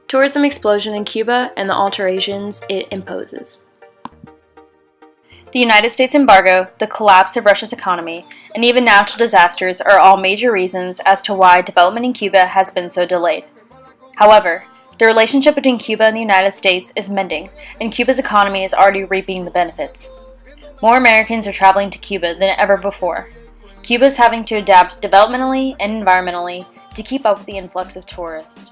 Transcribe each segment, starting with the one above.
tourism explosion in Cuba, and the alterations it imposes. The United States embargo, the collapse of Russia's economy, and even natural disasters are all major reasons as to why development in Cuba has been so delayed. However, the relationship between Cuba and the United States is mending, and Cuba's economy is already reaping the benefits. More Americans are traveling to Cuba than ever before. Cuba is having to adapt developmentally and environmentally to keep up with the influx of tourists.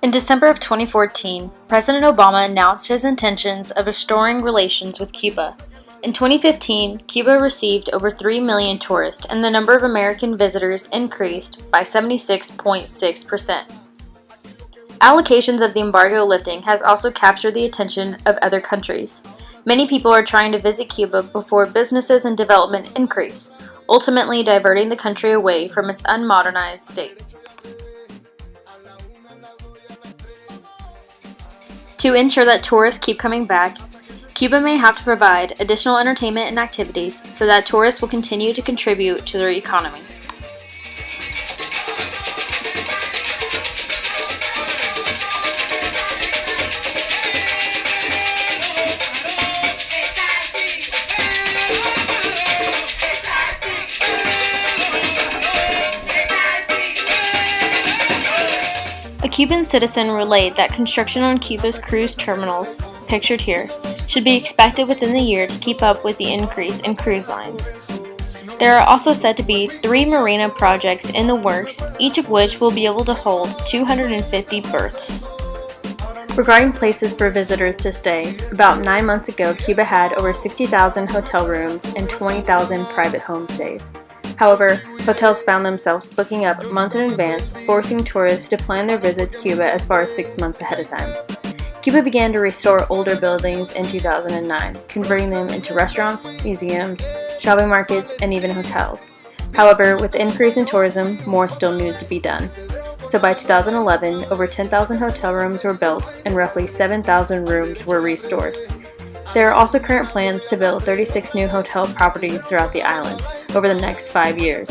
In December of 2014, President Obama announced his intentions of restoring relations with Cuba. In 2015, Cuba received over 3 million tourists, and the number of American visitors increased by 76.6%. Allocations of the embargo lifting has also captured the attention of other countries. Many people are trying to visit Cuba before businesses and development increase, ultimately diverting the country away from its unmodernized state. To ensure that tourists keep coming back, Cuba may have to provide additional entertainment and activities so that tourists will continue to contribute to their economy. A Cuban citizen relayed that construction on Cuba's cruise terminals, pictured here, should be expected within the year to keep up with the increase in cruise lines. There are also said to be 3 marina projects in the works, each of which will be able to hold 250 berths. Regarding places for visitors to stay, about 9 months ago Cuba had over 60,000 hotel rooms and 20,000 private homestays. However, hotels found themselves booking up months in advance, forcing tourists to plan their visit to Cuba as far as 6 months ahead of time. Cuba began to restore older buildings in 2009, converting them into restaurants, museums, shopping markets, and even hotels. However, with the increase in tourism, more still needed to be done. So by 2011, over 10,000 hotel rooms were built and roughly 7,000 rooms were restored. There are also current plans to build 36 new hotel properties throughout the island over the next 5 years.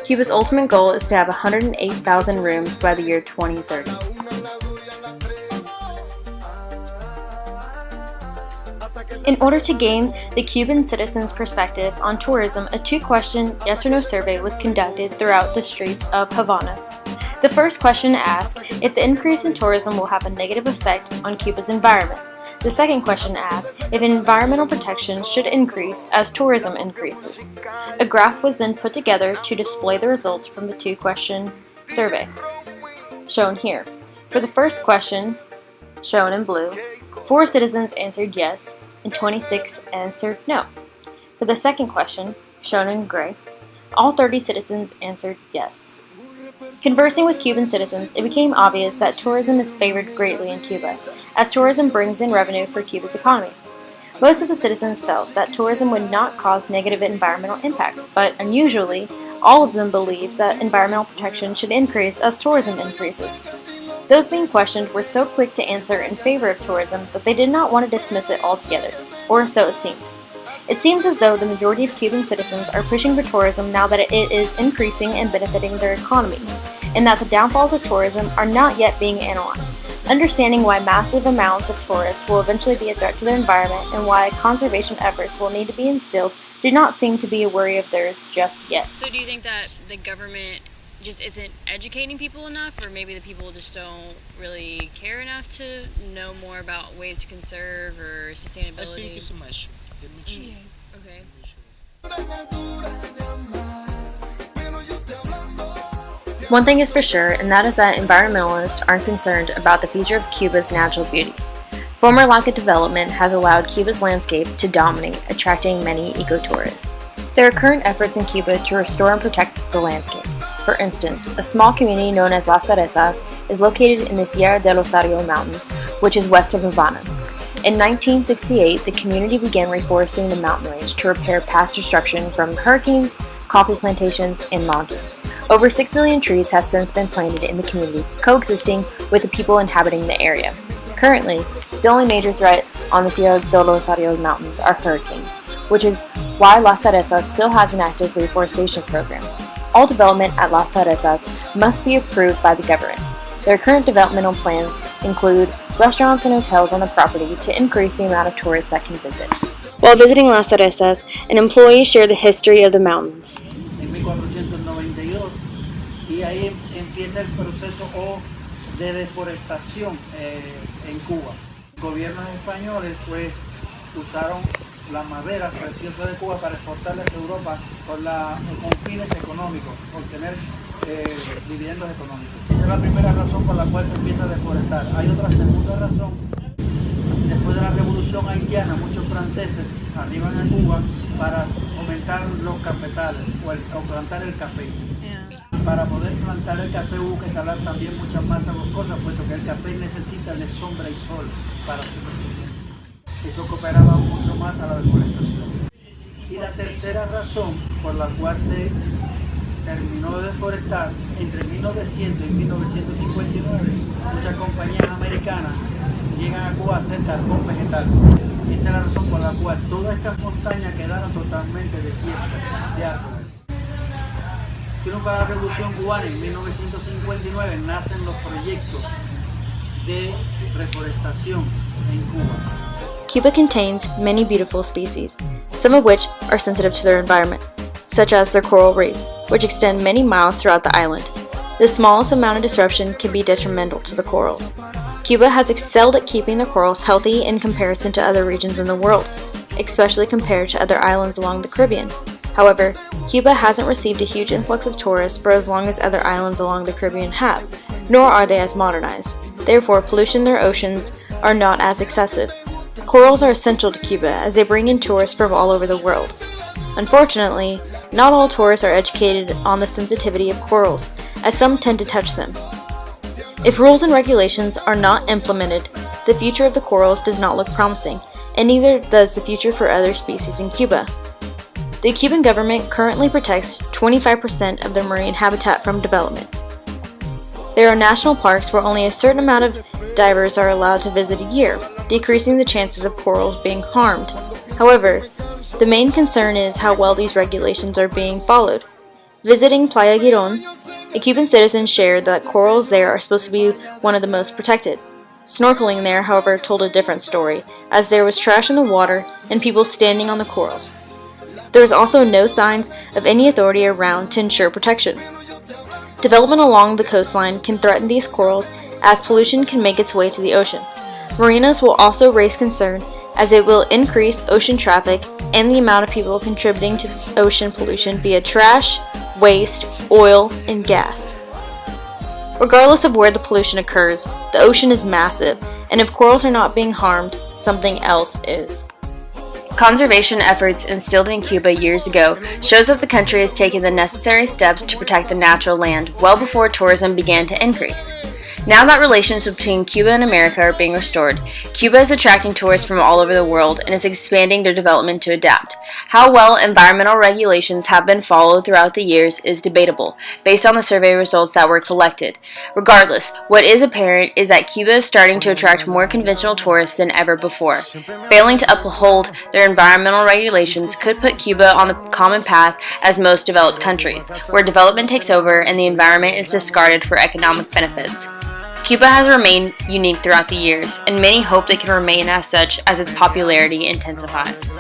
Cuba's ultimate goal is to have 108,000 rooms by the year 2030. In order to gain the Cuban citizens' perspective on tourism, a 2-question yes or no survey was conducted throughout the streets of Havana. The first question asked if the increase in tourism will have a negative effect on Cuba's environment. The second question asks if environmental protection should increase as tourism increases. A graph was then put together to display the results from the 2-question survey, shown here. For the first question, shown in blue, 4 citizens answered yes, and 26 answered no. For the second question, shown in gray, all 30 citizens answered yes. Conversing with Cuban citizens, it became obvious that tourism is favored greatly in Cuba, as tourism brings in revenue for Cuba's economy. Most of the citizens felt that tourism would not cause negative environmental impacts, but unusually, all of them believed that environmental protection should increase as tourism increases. Those being questioned were so quick to answer in favor of tourism that they did not want to dismiss it altogether, or so it seemed. It seems as though the majority of Cuban citizens are pushing for tourism now that it is increasing and benefiting their economy, and that the downfalls of tourism are not yet being analyzed. Understanding why massive amounts of tourists will eventually be a threat to their environment and why conservation efforts will need to be instilled do not seem to be a worry of theirs just yet. So do you think that the government just isn't educating people enough, or maybe the people just don't really care enough to know more about ways to conserve or sustainability? I think it's a mixture. Yes. Okay. One thing is for sure, and that is that environmentalists aren't concerned about the future of Cuba's natural beauty. Former lack of development has allowed Cuba's landscape to dominate, attracting many eco-tourists. There are current efforts in Cuba to restore and protect the landscape. For instance, a small community known as Las Teresas is located in the Sierra del Osario Mountains, which is west of Havana. In 1968, the community began reforesting the mountain range to repair past destruction from hurricanes, coffee plantations, and logging. Over 6 million trees have since been planted in the community, coexisting with the people inhabiting the area. Currently, the only major threat on the Sierra del Osario Mountains are hurricanes, which is why Las Teresas still has an active reforestation program. all development at Las Teresas must be approved by the government. Their current developmental plans include restaurants and hotels on the property to increase the amount of tourists that can visit. While visiting Las Teresas, an employee shared the history of the mountains. En 1492, y ahí empieza el proceso de deforestación en Cuba. Gobiernos españoles pues usaron la madera preciosa de Cuba para exportarla a Europa con fines económicos, obtener dividendos económicos. Esa es la primera razón por la cual se empieza a deforestar. Hay otra segunda razón. Después de la revolución haitiana, muchos franceses arriban a Cuba para fomentar los cafetales o plantar el café. Para poder plantar el café hubo que talar también muchas masas boscosas, puesto que el café necesita de sombra y sol para su crecimiento. Eso cooperaba mucho más a la deforestación. Y la tercera razón por la cual se terminó de deforestar, entre 1900 y 1959, muchas compañías americanas llegan a Cuba a hacer carbón vegetal. Y esta es la razón por la cual todas estas montañas quedaron totalmente desiertas de árboles. Triunfa la Revolución Cubana en 1959, nacen los proyectos de reforestación en Cuba. Cuba contains many beautiful species, some of which are sensitive to their environment, such as their coral reefs, which extend many miles throughout the island. The smallest amount of disruption can be detrimental to the corals. Cuba has excelled at keeping the corals healthy in comparison to other regions in the world, especially compared to other islands along the Caribbean. However, Cuba hasn't received a huge influx of tourists for as long as other islands along the Caribbean have, nor are they as modernized. Therefore, pollution in their oceans are not as excessive. Corals are essential to Cuba as they bring in tourists from all over the world. Unfortunately, not all tourists are educated on the sensitivity of corals, as some tend to touch them. If rules and regulations are not implemented, the future of the corals does not look promising, and neither does the future for other species in Cuba. The Cuban government currently protects 25% of their marine habitat from development. There are national parks where only a certain amount of divers are allowed to visit a year, decreasing the chances of corals being harmed. However, the main concern is how well these regulations are being followed. Visiting Playa Girón, a Cuban citizen shared that corals there are supposed to be one of the most protected. Snorkeling there, however, told a different story, as there was trash in the water and people standing on the corals. There was also no signs of any authority around to ensure protection. Development along the coastline can threaten these corals as pollution can make its way to the ocean. Marinas will also raise concern as it will increase ocean traffic and the amount of people contributing to ocean pollution via trash, waste, oil, and gas. Regardless of where the pollution occurs, the ocean is massive, and if corals are not being harmed, something else is. Conservation efforts instilled in Cuba years ago shows that the country has taken the necessary steps to protect the natural land well before tourism began to increase. Now that relations between Cuba and America are being restored, Cuba is attracting tourists from all over the world and is expanding their development to adapt. How well environmental regulations have been followed throughout the years is debatable, based on the survey results that were collected. Regardless, what is apparent is that Cuba is starting to attract more conventional tourists than ever before. Failing to uphold their environmental regulations could put Cuba on the common path as most developed countries, where development takes over and the environment is discarded for economic benefits. Cuba has remained unique throughout the years, and many hope they can remain as such as its popularity intensifies.